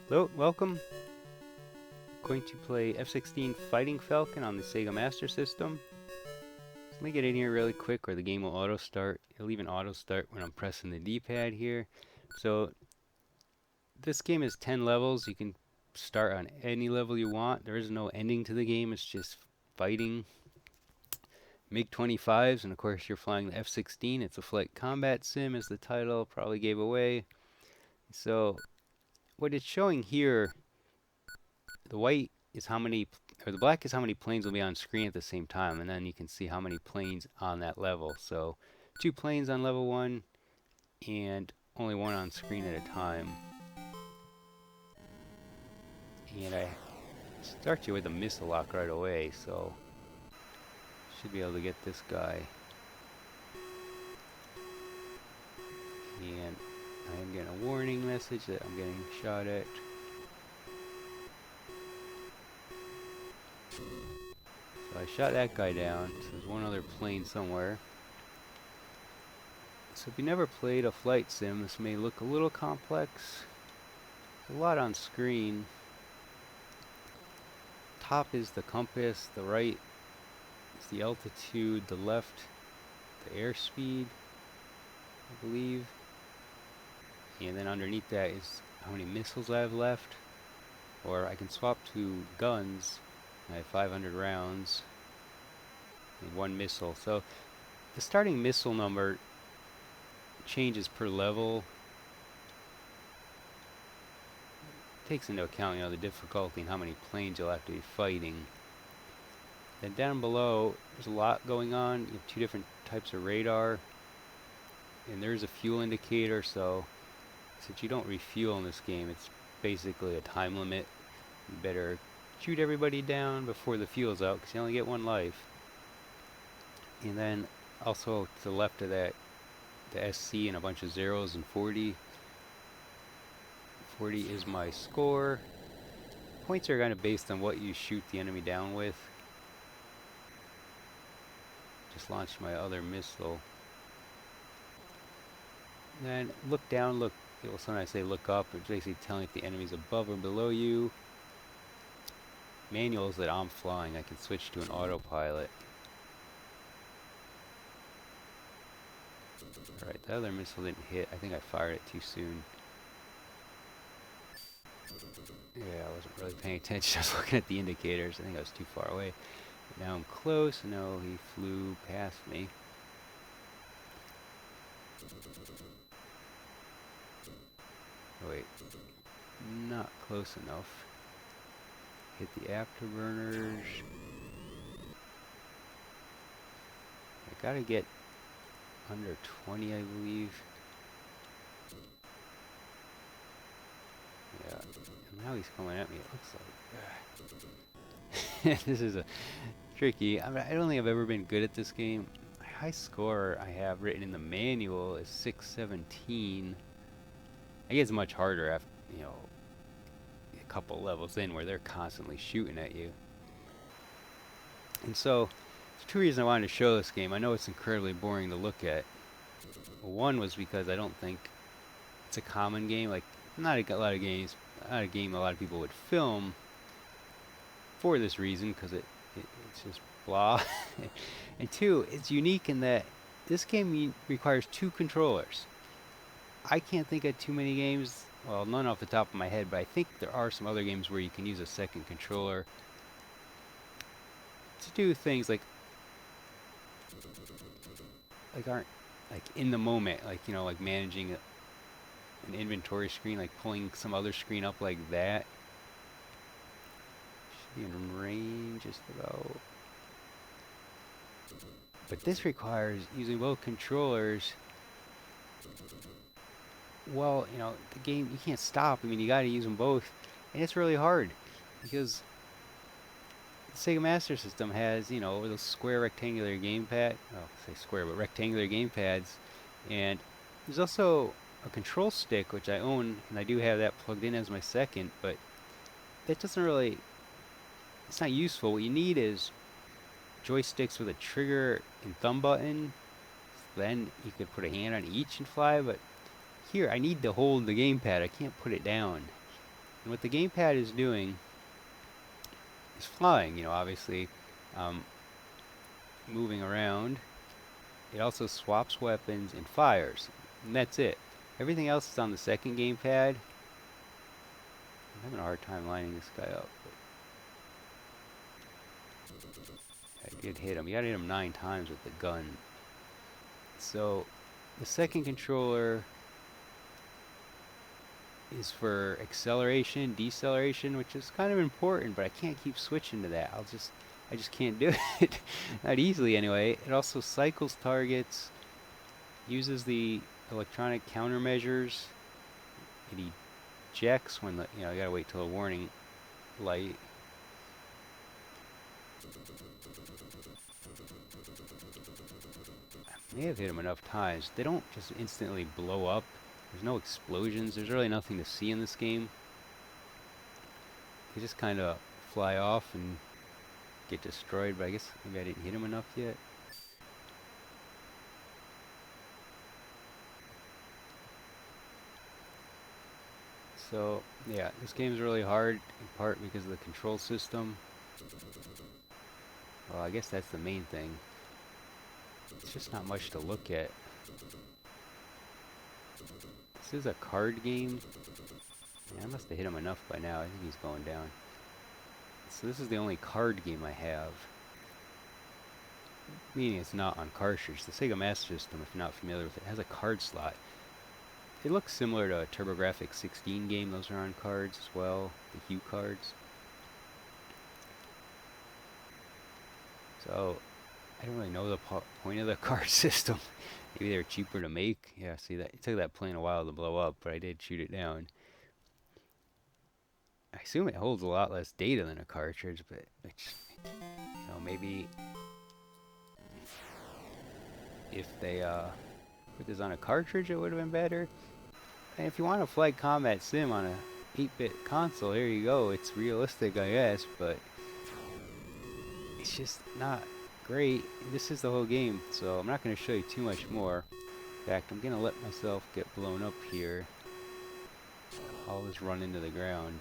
Hello, welcome. Going to play F-16 Fighting Falcon on the Sega Master System. So let me get in here really quick or the game will auto start. It'll even auto start when I'm pressing the D-pad here. So this game is 10 levels. You can start on any level you want. There is no ending to the game. It's just fighting MiG-25s, and of course you're flying the F-16. It's a flight combat sim, as the title probably gave away. So what it's showing here, the white is how many, or the black is how many planes will be on screen at the same time, and then you can see how many planes on that level. So 2 planes on level 1 and only 1 on screen at a time. And I start you with a missile lock right away, so should be able to get this guy. And I am getting a warning message that I'm getting shot at. So I shot that guy down. So there's one other plane somewhere. So if you never played a flight sim, this may look a little complex. There's a lot on screen. Top is the compass, the right is the altitude, the left the airspeed, I believe. And then underneath that is how many missiles I have left. Or I can swap to guns. I have 500 rounds and 1 missile. So the starting missile number changes per level. Takes into account, the difficulty and how many planes you'll have to be fighting. Then down below, there's a lot going on. You have 2 different types of radar, and there's a fuel indicator. So since you don't refuel in this game, it's basically a time limit. You better shoot everybody down before the fuel's out, because you only get 1 life. And then also to the left of that, the SC and a bunch of zeros and 40. 40 is my score. Points are kind of based on what you shoot the enemy down with. Just launched my other missile. Then look down, look. It will sometimes say look up. It's basically telling if the enemy's above or below you. Manuals that I'm flying, I can switch to an autopilot. Alright, the other missile didn't hit. I think I fired it too soon. Yeah, I wasn't really paying attention. I was looking at the indicators. I think I was too far away. But now I'm close. No, he flew past me. Oh, wait. Not close enough. Hit the afterburners. I gotta get under 20, I believe. Yeah. And now he's coming at me, it looks like. This is a tricky. I don't think I've ever been good at this game. My high score I have written in the manual is 617. I guess it's much harder after, a couple levels in where they're constantly shooting at you. And so, there's 2 reasons I wanted to show this game. I know it's incredibly boring to look at. One was because I don't think it's a common game. Like, not a lot of games, not a game a lot of people would film for this reason, because it's just blah. And 2, it's unique in that this game requires 2 controllers. I can't think of too many games, well, none off the top of my head, but I think there are some other games where you can use a second controller to do things like aren't like in the moment, like like managing an inventory screen, like pulling some other screen up like that. Should be in range just about. But this requires using both controllers. Well, the game, you can't stop. I mean, you gotta use them both. And it's really hard, because the Sega Master System has, those square rectangular gamepad, well, I say square, but rectangular gamepads. And there's also a control stick, which I own, and I do have that plugged in as my second, but that doesn't really, it's not useful. What you need is joysticks with a trigger and thumb button. Then you could put a hand on each and fly, but here I need to hold the gamepad. I can't put it down. And what the gamepad is doing is flying, you know, obviously, um, moving around. It also swaps weapons and fires. And that's it. Everything else is on the second gamepad. I'm having a hard time lining this guy up. But I did hit him. You gotta hit him 9 times with the gun. So the second controller is for acceleration, deceleration, which is kind of important, but I can't keep switching to that. I just can't do it. Not easily anyway. It also cycles targets, uses the electronic countermeasures. It ejects when you gotta wait till a warning light. I may have hit them enough times. They don't just instantly blow up. There's no explosions. There's really nothing to see in this game. They just kind of fly off and get destroyed, but I guess maybe I didn't hit them enough yet. So, yeah, this game is really hard, in part because of the control system. Well, I guess that's the main thing. It's just not much to look at. This is a card game. Yeah, I must have hit him enough by now. I think he's going down. So this is the only card game I have. Meaning it's not on cartridge. The Sega Master System, if you're not familiar with it, has a card slot. It looks similar to a TurboGrafx 16 game. Those are on cards as well, the Hue cards. So, I don't really know the point of the card system. Maybe they're cheaper to make. Yeah, see that? It took that plane a while to blow up, but I did shoot it down. I assume it holds a lot less data than a cartridge, but it's, maybe if they put this on a cartridge, it would have been better. And if you want a flight combat sim on a 8-bit console, here you go. It's realistic, I guess, but it's just not great. This is the whole game, so I'm not going to show you too much more. In fact, I'm going to let myself get blown up here. I'll just run into the ground.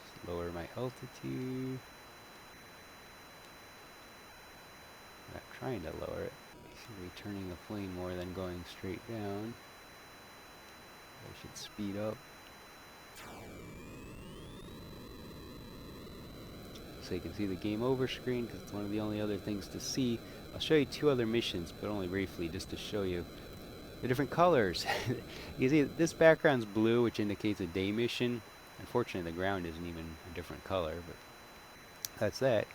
Just lower my altitude. I'm not trying to lower it. Returning the plane more than going straight down. I should speed up. So you can see the game over screen because it's one of the only other things to see. I'll show you 2 other missions, but only briefly, just to show you the different colors. You see this background's blue, which indicates a day mission. Unfortunately, the ground isn't even a different color, but that's that.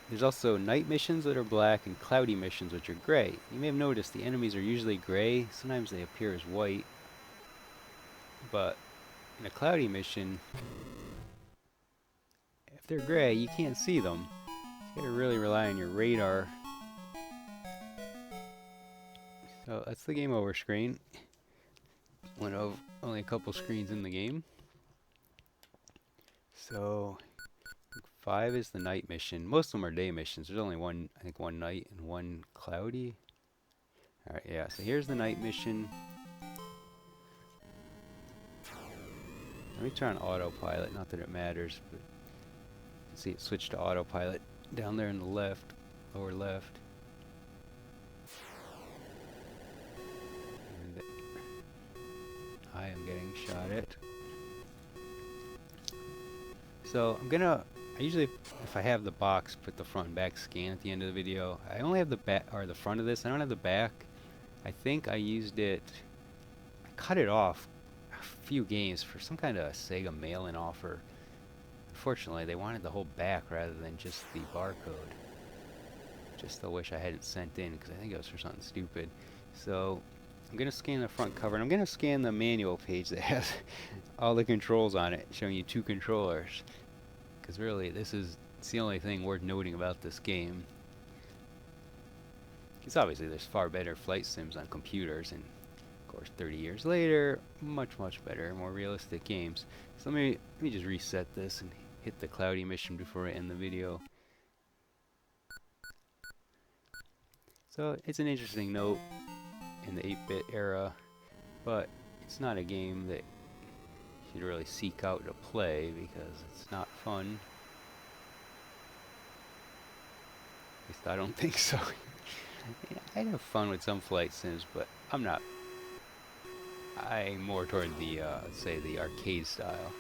There's also night missions that are black and cloudy missions which are gray. You may have noticed the enemies are usually gray. Sometimes they appear as white. But in a cloudy mission, if they're gray, you can't see them. You gotta really rely on your radar. So that's the game over screen. One of only a couple screens in the game. So 5 is the night mission. Most of them are day missions. There's only one, I think, one night and one cloudy. Alright, yeah, so here's the night mission. Let me turn on autopilot, not that it matters, but you can see it switched to autopilot down there in the left, lower left. And I am getting shot at. So I usually, if I have the box, put the front and back scan at the end of the video. I only have the back, or the front of this. I don't have the back. I think I used it, I cut it off a few games for some kind of Sega mail-in offer. Unfortunately, they wanted the whole back rather than just the barcode. Just I wish I hadn't sent in, because I think it was for something stupid. So I'm going to scan the front cover, and I'm going to scan the manual page that has all the controls on it, showing you 2 controllers. Because really, it's the only thing worth noting about this game. Because obviously there's far better flight sims on computers, and of course 30 years later, much better, more realistic games. So let me just reset this and hit the cloudy mission before I end the video. So it's an interesting note in the 8-bit era, but it's not a game that you to really seek out to play because it's not fun. At least I don't think so. Yeah, I have fun with some flight sims, but I'm not. I'm more toward the, say, the arcade style.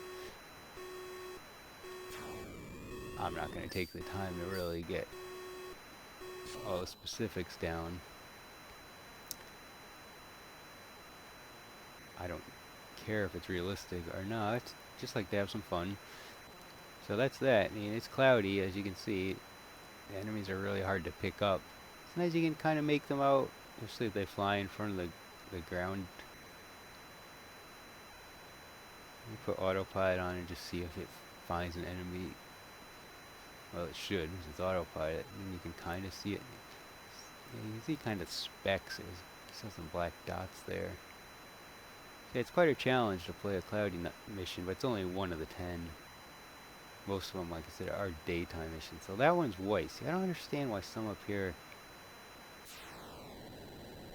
I'm not going to take the time to really get all the specifics down. I don't care if it's realistic or not. Just like to have some fun. So that's that. I mean, it's cloudy, as you can see. The enemies are really hard to pick up. Sometimes you can kind of make them out, especially if they fly in front of the ground. You put autopilot on and just see if it finds an enemy. Well, it should, because it's autopilot. And you can kind of see it. Yeah, you can see kind of specks. It still some black dots there. Yeah, it's quite a challenge to play a cloudy mission, but it's only one of the 10. Most of them, like I said, are daytime missions. So that one's white. See, I don't understand why some up here...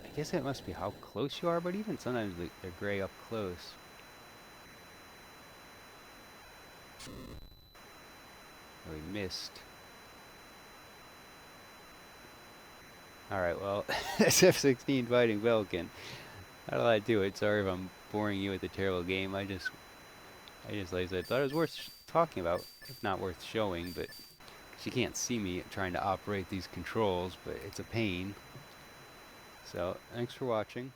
I guess it must be how close you are, but even sometimes they're gray up close. Oh, we missed. Alright, well, that's F-16 fighting Falcon. How did I do it? Sorry if I'm boring you with a terrible game. I just, like I said, thought it was worth talking about, if not worth showing, but you can't see me trying to operate these controls, but it's a pain. So, thanks for watching.